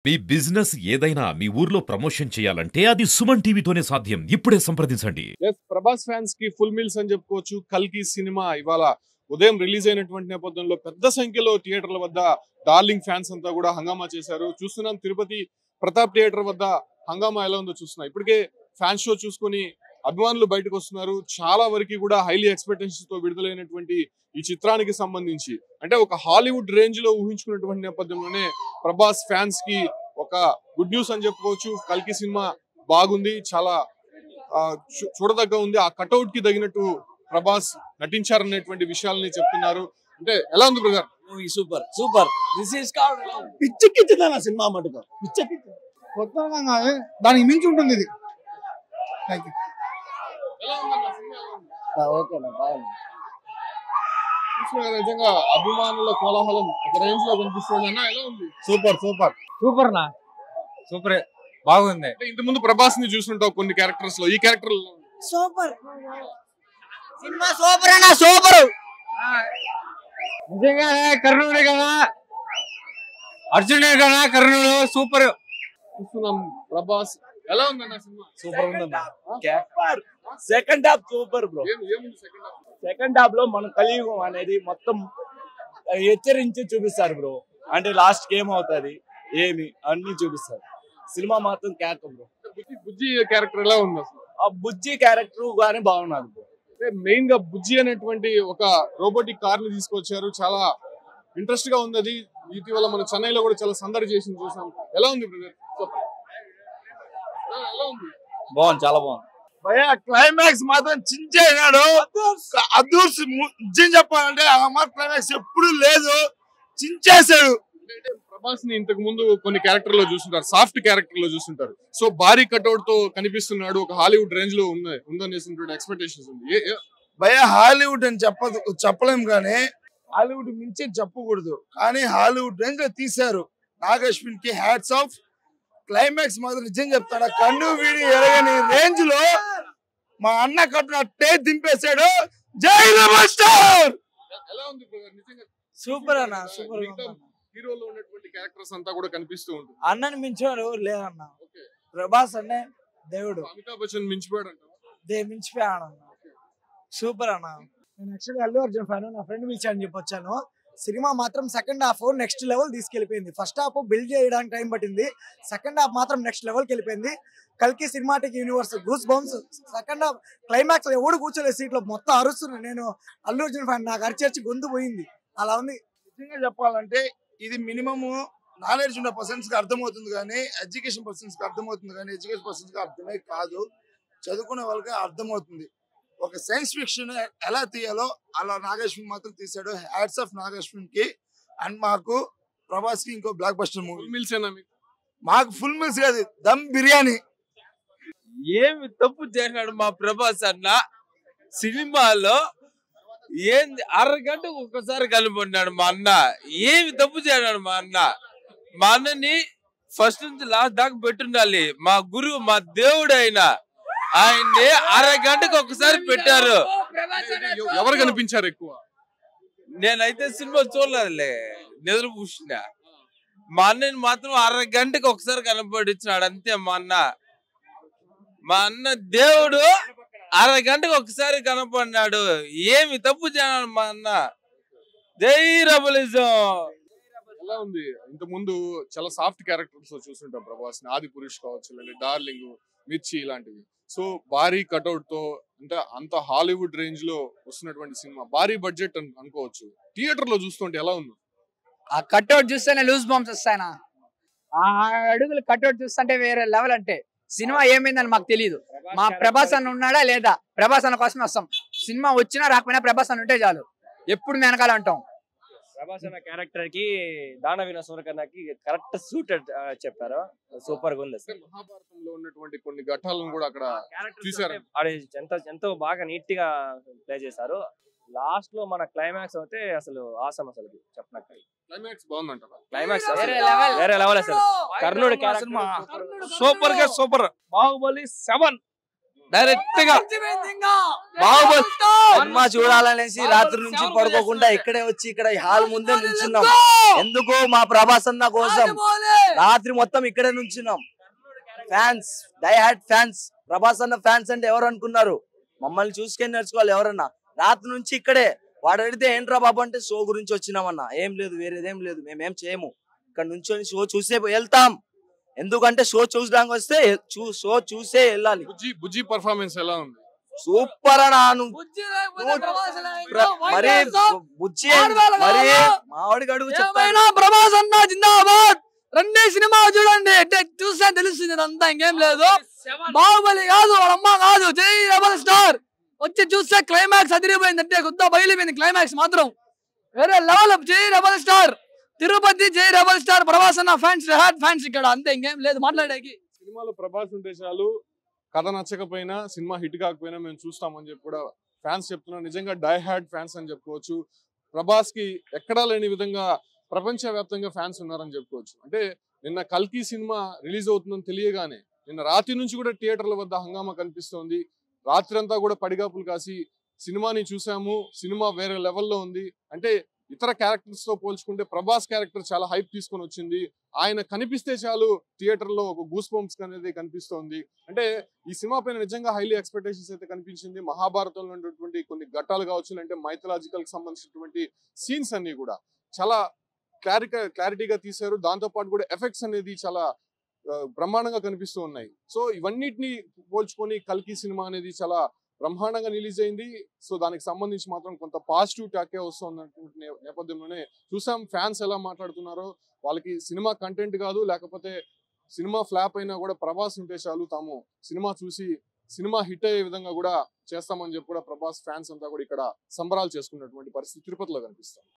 మీ business ఏదైనా మీ ఊర్లో promotion చేయాలంటే అది సుమన్ టీవీతోనే సాధ్యం. ఇప్పుడే సంప్రదించండి. ప్రభాస్ ఫ్యాన్స్ కి ఫుల్ మీల్స్ అని చెప్పుకోవచ్చు. కల్కి సినిమా ఇవాళ ఉదయం రిలీజ్ అయినటువంటి నేపథ్యంలో పెద్ద సంఖ్యలో థియేటర్ల వద్ద డార్లింగ్ ఫ్యాన్స్ అంతా కూడా హంగామా చేశారు. చూస్తున్నాం తిరుపతి ప్రతాప్ థియేటర్ వద్ద హంగామా ఎలా ఉందో చూస్తున్నాం. ఇప్పటికే ఫ్యాన్స్ షో చూసుకొని అభిమానులు బయటకు వస్తున్నారు. చాలా వరకు కూడా హైలీ ఎక్స్పెక్టేషన్స్ తో విడుదలైనటువంటి ఈ చిత్రానికి సంబంధించి అంటే ఒక హాలీవుడ్ రేంజ్ లో ఊహించుకున్నటువంటి నేపథ్యంలోనే ప్రభాస్ ఫ్యాన్స్ కి ఒక గుడ్ న్యూస్ అని చెప్పుకోవచ్చు. కల్కి సినిమా బాగుంది, చాలా చూడదగ్గ ఉంది. ఆ కటౌట్ కి తగినట్టు ప్రభాస్ నటించారనేటువంటి విషయాలని చెప్తున్నారు. అంటే ఎలా ఉంది brother? Super super. This is called పిచ్చెక్కించింది ఆ సినిమా మటుకు పిచ్చెక్కించింది. కొత్తగా కాదు, దానికి మించి ఉంటుంది ఇది. Thank you. ఓకేనా, బాగుంది. నిజంగా అభిమానుల కోలాహలం ఒక రేంజ్ లో కనిపిస్తుంది అన్న. ఎలా ఉంది? సూపర్ సూపర్ సూపర్ నా సూపర్ బాగుంది. ఇంత ముందు ప్రభాస్ ని చూస్తుంటావు కొన్ని క్యారెక్టర్స్ లో, ఈ క్యారెక్టర్ సూపర్ సినిమా సూపర్ అన్న సూపర్. నిజంగా కర్ణుడే కదా, అర్జునుడే కదా కర్ణుడు. సూపర్ చూస్తున్నాం. ప్రభాస్ ఎలా ఉందన్న సినిమా? సూపర్ ఉందన్న. Second half super bro. ఏముంది సెకండ్ హాఫ్? సెకండ్ హాఫ్ లో మన కలియుగం అనేది మొత్తం హెచ్చరించి చూపిస్తారు బ్రో. అంటే లాస్ట్ కి ఏమవుతుంది ఏమి అన్ని చూపిస్తారు. సినిమా మాత్రం క్యాక్ బ్రో. బుజ్జి క్యారెక్టర్ ఎలా ఉంది అసలు? ఆ బుజ్జి క్యారెక్టర్ గానీ బాగున్నారు బ్రో. మెయిన్ గా బుజ్జి అనేటువంటి ఒక రోబోటిక్ కార్ ని తీసుకొచ్చారు. చాలా ఇంట్రెస్ట్ గా ఉంది. అది ఇటీవల మన చెన్నైలో కూడా చాలా సందడి చేసింది, చూసాం. ఎలా ఉంది బ్రదర్? ఎలా ఉంది? బాగుంది, చాలా బాగుంది. క్లైమాక్స్ మాత్రం చించేనాడు. అదూర్స్ నిజం చెప్పాలంటే ఆ క్లైమాక్స్ ఎప్పుడు లేదు, చించేశాడు. ప్రభాస్ ని ఇంతకు ముందు కొన్ని క్యారెక్టర్ లో చూస్తుంటారు, సాఫ్ట్ క్యారెక్టర్ లో చూస్తుంటారు. సో భారీ కట్అవుట్ తో కనిపిస్తున్నాడు. ఒక హాలీవుడ్ రేంజ్ లో ఉందనేసి ఎక్స్పెక్టేషన్స్ ఉంది. హాలీవుడ్ అని చెప్పలేం కానీ హాలీవుడ్ మించి చెప్పకూడదు. కానీ హాలీవుడ్ రేంజ్ లో తీశారు. నాగ్ అశ్విన్ కి హ్యాట్స్ ఆఫ్. క్లైమాక్స్ మాత్రం నిజం చెప్తాడు, కన్ను వీడి ఎరగని రేంజ్ లో మా అన్న కట్టినట్టే దింపేశాడు. జై మాస్టర్. ఎలా ఉంది నిజంగా? సూపర్ అన్న, సూపర్. హీరోలో ఉన్నటువంటి క్యారెక్టర్స్ అంతా కూడా కనిపిస్తూ ఉంటుంది. అన్నని మించాడు లేదన్న. ప్రభాస్ అన్నే దేవుడు. అమితాబ్ బచ్చన్ మించిపోయాడు అంట. మించిపోయాడు అన్న. సూపర్ అన్న. నేను యాక్చువల్లీ అల్లు అర్జున్ ఫ్యాన్. నా ఫ్రెండ్ పిలిచాను చెప్పి వచ్చాను. సినిమా మాత్రం సెకండ్ హాఫ్ నెక్స్ట్ లెవెల్ తీసుకెళ్లిపోయింది. ఫస్ట్ హాఫ్ బిల్డ్ చేయడానికి టైం పట్టింది, సెకండ్ హాఫ్ మాత్రం నెక్స్ట్ లెవెల్కి వెళ్ళిపోయింది. కల్కి cinematic universe goose bumps. Second half climax ఎవడు కూర్చోలేదు సీట్లో, మొత్తం అరుస్తున్నాను. నేను అల్లు అర్జున్ ఫ్యాన్, నాకు అరిచేర్చి గొంతు పోయింది. అలా ఉంది. నిజంగా చెప్పాలంటే ఇది మినిమం నాలెడ్జ్ ఉన్న పర్సన్స్ కి అర్థమవుతుంది కానీ ఎడ్యుకేషన్ పర్సన్స్ కి అర్థమవుతుంది కానీ ఎడ్యుకేషన్ పర్సన్స్ కి అర్థమే కాదు. చదువుకునే వాళ్ళకి అర్థమవుతుంది. ఒక సైన్స్ ఫిక్షన్ ఎలా తీయాలో అలా నాగేశ్వన్ మాత్రం తీసాడు. హ్యాట్స్ ఆఫ్ నాగేశ్వన్ కి. అండ్ మాకు ప్రభాస్ కి ఇంకో బ్లాక్ బస్టర్ మూవీ. మాకు ఫుల్ మీల్స్ కాదు, దమ్ బిర్యానీ. ఏమి తప్పు చేశాడు మా ప్రభాస్ అన్న సినిమాలో? ఏంది అరగంటకు ఒక్కసారి కనపడినాడు మా అన్న. ఏమి తప్పు చేశాడు మా అన్న? మా అన్నని ఫస్ట్ నుంచి లాస్ట్ దాకా పెట్టుండాలి. మా గురువు, మా దేవుడు అయినా ఆయన్ని అరగంటకు ఒకసారి పెట్టారు. ఎవరు కనిపించారు ఎక్కువ? నేనైతే సినిమా చూడలేదులే, నిద్ర పూసిన. మా అన్నని మాత్రం అరగంటకు ఒకసారి కనపడిచ్చినాడు అంతే. మా అన్న దేవుడు అరగంటకు ఒకసారి కనపడినాడు. ఏమి తప్పు చేయాలి మా అన్న? జై రెబలిజం. ఎలా ఉంది? ఇంత ముందు చాలా సాఫ్ట్ క్యారెక్టర్స్ చూస్తుంటాం ప్రభాస్. ఆది పురుష్ కావచ్చు, లేదా డార్లింగ్, మిర్చి ఇలాంటివి. సో భారీ కట్అవుట్ తో అంటే అంత హాలీవుడ్ రేంజ్ లో వస్తున్నటువంటి సినిమా, భారీ బడ్జెట్ అనుకోవచ్చు. థియేటర్ లో చూస్తుంటే ఎలా ఉంది? ఆ కట్అవుట్ చూస్తేనే లూజ్ బాంబ్స్ వస్తాయనా. ఆ అడుగులు కట్అవుట్ చూస్తుంటే వేరే లెవెల్. అంటే సినిమా ఏమైందని మాకు తెలియదు. మా ప్రభాస్ అన్న ఉన్నాడా లేదా, ప్రభాస్ అన్న కోసమే వస్తాం. సినిమా వచ్చినా రాకపోయినా ప్రభాస్ అన్న ఉంటే చాలు, ఎప్పుడు వెనకాల అంటాం. ప్రభాస్ అన్న క్యారెక్టర్ కి దానవీన సూరకర్ణకి కరెక్ట్ సూటెడ్ చెప్పారు. సూపర్ గా ఉంది. మహాభారతంలో ఉన్నటువంటి కొన్ని ఘట్టాలను కూడా అక్కడ చూసారు. ఎంతో బాగా నీట్ గా ప్లే చేశారు. లాస్ట్ లో మన క్లైమాక్స్ అయితే అసలు ఆసం. అసలు చెప్పనక్క క్లైమాక్స్ బాగుందంటారా? క్లైమాక్స్ వేరే లెవెల్. అసలు కర్ణుడి క్యారెక్టర్ సూపర్ గా సూపర్. బాహుబలి 7 డైరెక్ట్ గా బాహుబలి సినిమా చూడాలనేసి రాత్రి నుంచి పడుకోకుండా ఇక్కడే వచ్చి ఇక్కడ హాల్ ముందే నుంచున్నాం. ఎందుకు? మా ప్రభాస్ అన్న కోసం రాత్రి మొత్తం ఇక్కడే నుంచున్నాం. Fans, die hard fans, Prabhas అన్న ఫ్యాన్స్ అంటే ఎవరు అనుకున్నారు? మమ్మల్ని చూసుకొని నేర్చుకోవాలి ఎవరన్నా. రాత్రి నుంచి ఇక్కడే. వాడు అడిగితే ఏంట్రా బాబు అంటే షో గురించి వచ్చినామన్నా. ఏం లేదు, వేరేదేం లేదు, మేమేం చేయము. ఇక్కడ నుంచి షో చూసే వెళ్తాం. ఎందుకంటే షో చూసడానికి వస్తే షో చూసే వెళ్ళాలి. బుజ్జి పర్ఫార్మెన్స్ ఎలా ఉంది? సూపర్ అన్నా. మరి బుజ్జి మరి మావాడికి అడుగు చెప్తాను. ప్రభాస్ అన్న జిందాబాద్. రండి సినిమా చూడండి, చూస్తే తెలుస్తుంది అంతా, ఇంకేం లేదు. బాహుబలి కాదు, వాళ్ళమ్మ కాదు, జై రెబల్ స్టార్. వచ్చి చూస్తే క్లైమాక్స్ అదిరిపోయింది, అంటే కొత్త బయలుపోయింది. క్లైమాక్స్ మాత్రం వేరే లెవెల్. జై రెబల్ స్టార్, తిరుపతి జై రెబల్ స్టార్. ప్రభాస్ అన్న ఫ్యాన్స్, ఫ్యాన్స్ ఇక్కడ, అంతే, ఇంకేం లేదు మాట్లాడేకి. సినిమాలో ప్రభాస్ ఉంటే చాలు, కథ నచ్చకపోయినా సినిమా హిట్ కాకపోయినా మేము చూస్తామని చెప్పి కూడా ఫ్యాన్స్ చెప్తున్నారు. నిజంగా డై హార్డ్ ఫ్యాన్స్ అని చెప్పుకోవచ్చు. ప్రభాస్ కి ఎక్కడా లేని విధంగా ప్రపంచవ్యాప్తంగా ఫ్యాన్స్ ఉన్నారని చెప్పుకోవచ్చు. అంటే నిన్న కల్కి సినిమా రిలీజ్ అవుతుందని తెలియగానే నిన్న రాత్రి నుంచి కూడా థియేటర్ల వద్ద హంగామా కనిపిస్తోంది. రాత్రి అంతా కూడా పడిగాపులు కాసి సినిమాని చూసాము, సినిమా వేరే లెవెల్లో ఉంది. అంటే ఇతర క్యారెక్టర్స్ తో పోల్చుకుంటే ప్రభాస్ క్యారెక్టర్ చాలా హైప్ తీసుకొని వచ్చింది. ఆయన కనిపిస్తే చాలు థియేటర్ లో ఒక గూస్ బంప్స్ అనేది కనిపిస్తోంది. అంటే ఈ సినిమా పైన నిజంగా హైలీ ఎక్స్పెక్టేషన్స్ అయితే కనిపించింది. మహాభారతంలో ఉన్నటువంటి కొన్ని ఘట్టాలు కావచ్చు, అంటే మైథలాజికల్ కి సంబంధించినటువంటి సీన్స్ అన్ని కూడా చాలా క్లారిటీగా తీశారు. దాంతో పాటు కూడా ఎఫెక్ట్స్ అనేది చాలా బ్రహ్మాండంగా కనిపిస్తూ ఉన్నాయి. సో ఇవన్నిటిని పోల్చుకొని కల్కి సినిమా అనేది చాలా బ్రహ్మాండంగా రిలీజ్ అయింది. సో దానికి సంబంధించి మాత్రం కొంత పాజిటివ్ టాకే వస్తున్నటువంటి నేపథ్యంలోనే చూసాం ఫ్యాన్స్ ఎలా మాట్లాడుతున్నారో. వాళ్ళకి సినిమా కంటెంట్ కాదు, లేకపోతే సినిమా ఫ్లాప్ అయినా కూడా ప్రభాస్ ఉంటే చాలు, తాము సినిమా చూసి సినిమా హిట్ అయ్యే విధంగా కూడా చేస్తామని చెప్పి కూడా ప్రభాస్ ఫ్యాన్స్ అంతా కూడా ఇక్కడ సంబరాలు చేసుకున్నటువంటి పరిస్థితి తిరుపతిలో కనిపిస్తుంది.